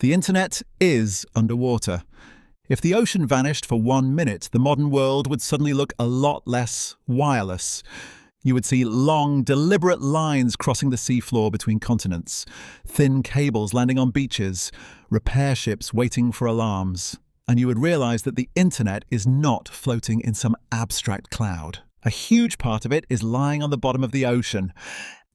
The internet is underwater. If the ocean vanished for 1 minute, the modern world would suddenly look a lot less wireless. You would see long, deliberate lines crossing the seafloor between continents, thin cables landing on beaches, repair ships waiting for alarms. And you would realize that the internet is not floating in some abstract cloud. A huge part of it is lying on the bottom of the ocean.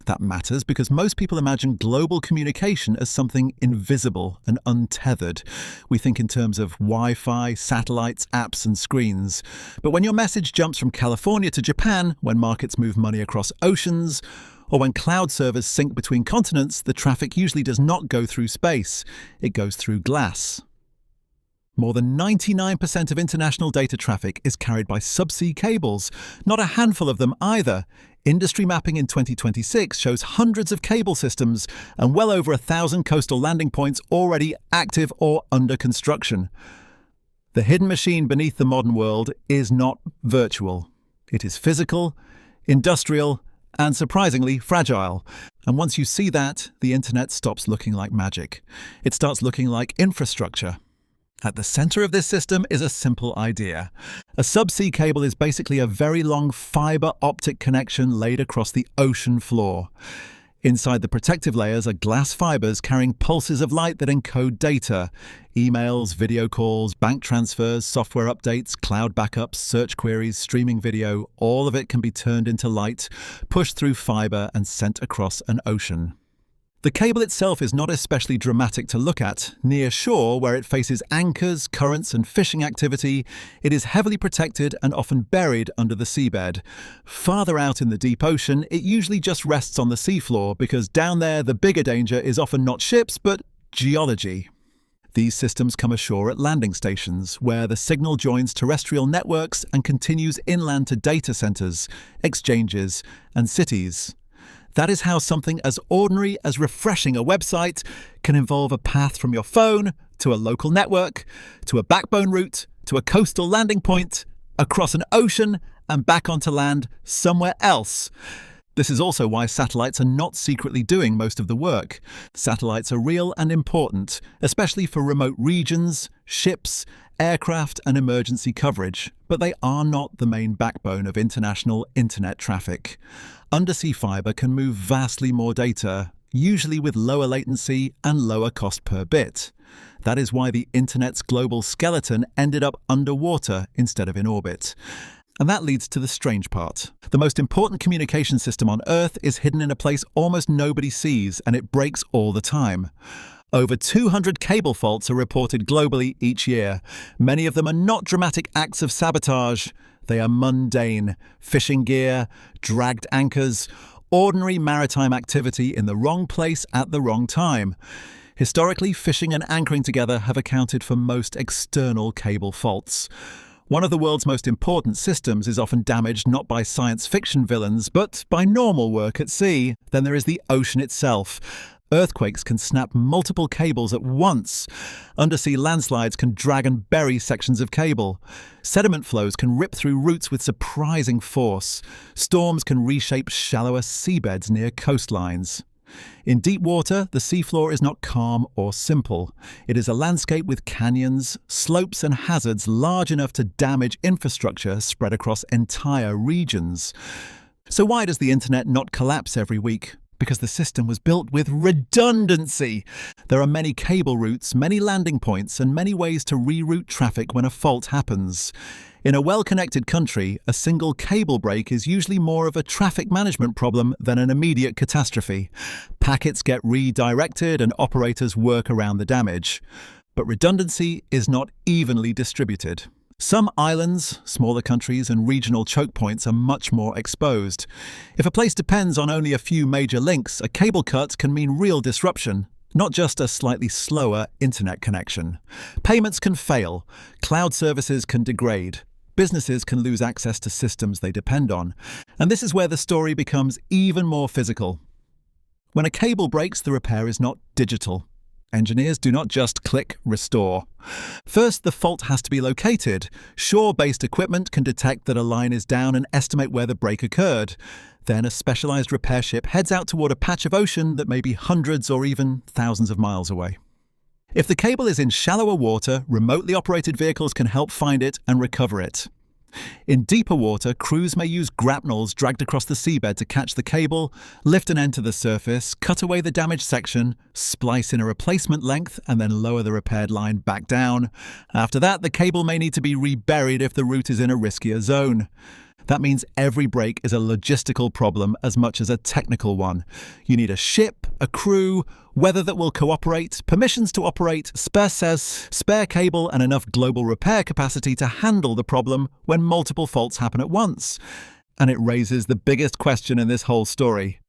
That matters because most people imagine global communication as something invisible and untethered. We think in terms of Wi-Fi, satellites, apps and screens. But when your message jumps from California to Japan, when markets move money across oceans, or when cloud servers sync between continents, the traffic usually does not go through space. It goes through glass. More than 99% of international data traffic is carried by subsea cables, not a handful of them either. Industry mapping in 2026 shows hundreds of cable systems and well over 1,000 coastal landing points already active or under construction. The hidden machine beneath the modern world is not virtual. It is physical, industrial, and surprisingly fragile. And once you see that, the internet stops looking like magic. It starts looking like infrastructure. At the center of this system is a simple idea. A subsea cable is basically a very long fiber optic connection laid across the ocean floor. Inside the protective layers are glass fibers carrying pulses of light that encode data. Emails, video calls, bank transfers, software updates, cloud backups, search queries, streaming video, all of it can be turned into light, pushed through fiber and sent across an ocean. The cable itself is not especially dramatic to look at. Near shore, where it faces anchors, currents and fishing activity, it is heavily protected and often buried under the seabed. Farther out in the deep ocean, it usually just rests on the seafloor because down there the bigger danger is often not ships but geology. These systems come ashore at landing stations, where the signal joins terrestrial networks and continues inland to data centers, exchanges and cities. That is how something as ordinary as refreshing a website can involve a path from your phone to a local network, to a backbone route, to a coastal landing point, across an ocean and back onto land somewhere else. This is also why satellites are not secretly doing most of the work. Satellites are real and important, especially for remote regions, ships, aircraft and emergency coverage, but they are not the main backbone of international internet traffic. Undersea fiber can move vastly more data, usually with lower latency and lower cost per bit. That is why the internet's global skeleton ended up underwater instead of in orbit. And that leads to the strange part. The most important communication system on Earth is hidden in a place almost nobody sees, and it breaks all the time. Over 200 cable faults are reported globally each year. Many of them are not dramatic acts of sabotage. They are mundane: fishing gear, dragged anchors, ordinary maritime activity in the wrong place at the wrong time. Historically, fishing and anchoring together have accounted for most external cable faults. One of the world's most important systems is often damaged not by science fiction villains, but by normal work at sea. Then there is the ocean itself. Earthquakes can snap multiple cables at once. Undersea landslides can drag and bury sections of cable. Sediment flows can rip through roots with surprising force. Storms can reshape shallower seabeds near coastlines. In deep water, the seafloor is not calm or simple. It is a landscape with canyons, slopes and hazards large enough to damage infrastructure spread across entire regions. So why does the internet not collapse every week? Because the system was built with redundancy. There are many cable routes, many landing points, and many ways to reroute traffic when a fault happens. In a well-connected country, a single cable break is usually more of a traffic management problem than an immediate catastrophe. Packets get redirected and operators work around the damage. But redundancy is not evenly distributed. Some islands, smaller countries and regional choke points are much more exposed. If a place depends on only a few major links, a cable cut can mean real disruption, not just a slightly slower internet connection. Payments can fail, cloud services can degrade, businesses can lose access to systems they depend on. And this is where the story becomes even more physical. When a cable breaks, the repair is not digital. Engineers do not just click restore. First, the fault has to be located. Shore-based equipment can detect that a line is down and estimate where the break occurred. Then a specialized repair ship heads out toward a patch of ocean that may be hundreds or even thousands of miles away. If the cable is in shallower water, remotely operated vehicles can help find it and recover it. In deeper water, crews may use grapnels dragged across the seabed to catch the cable, lift an end to the surface, cut away the damaged section, splice in a replacement length, and then lower the repaired line back down. After that, the cable may need to be reburied if the route is in a riskier zone. That means every break is a logistical problem as much as a technical one. You need a ship, a crew, weather that will cooperate, permissions to operate, spare cable, and enough global repair capacity to handle the problem when multiple faults happen at once. And it raises the biggest question in this whole story.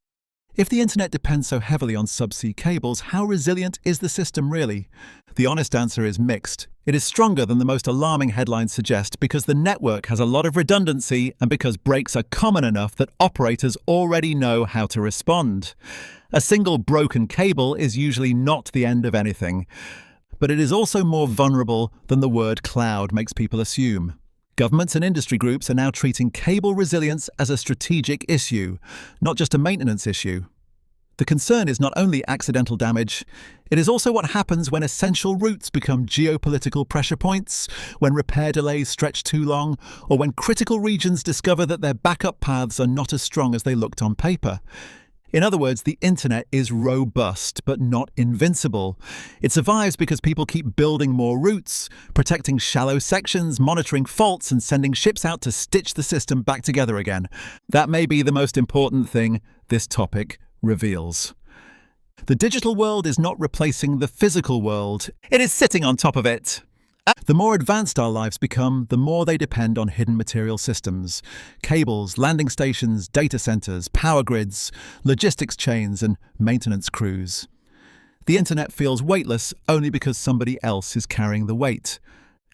If the internet depends so heavily on subsea cables, how resilient is the system really? The honest answer is mixed. It is stronger than the most alarming headlines suggest because the network has a lot of redundancy and because breaks are common enough that operators already know how to respond. A single broken cable is usually not the end of anything, but it is also more vulnerable than the word cloud makes people assume. Governments and industry groups are now treating cable resilience as a strategic issue, not just a maintenance issue. The concern is not only accidental damage, it is also what happens when essential routes become geopolitical pressure points, when repair delays stretch too long, or when critical regions discover that their backup paths are not as strong as they looked on paper. In other words, the internet is robust, but not invincible. It survives because people keep building more routes, protecting shallow sections, monitoring faults, and sending ships out to stitch the system back together again. That may be the most important thing this topic reveals. The digital world is not replacing the physical world. It is sitting on top of it. The more advanced our lives become, the more they depend on hidden material systems. Cables, landing stations, data centers, power grids, logistics chains, and maintenance crews. The internet feels weightless only because somebody else is carrying the weight.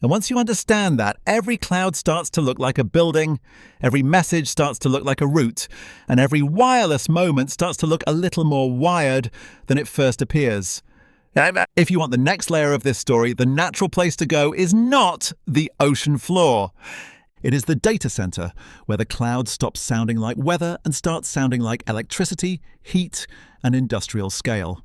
And once you understand that, every cloud starts to look like a building, every message starts to look like a route, and every wireless moment starts to look a little more wired than it first appears. If you want the next layer of this story, the natural place to go is not the ocean floor. It is the data center, where the cloud stops sounding like weather and starts sounding like electricity, heat, and industrial scale.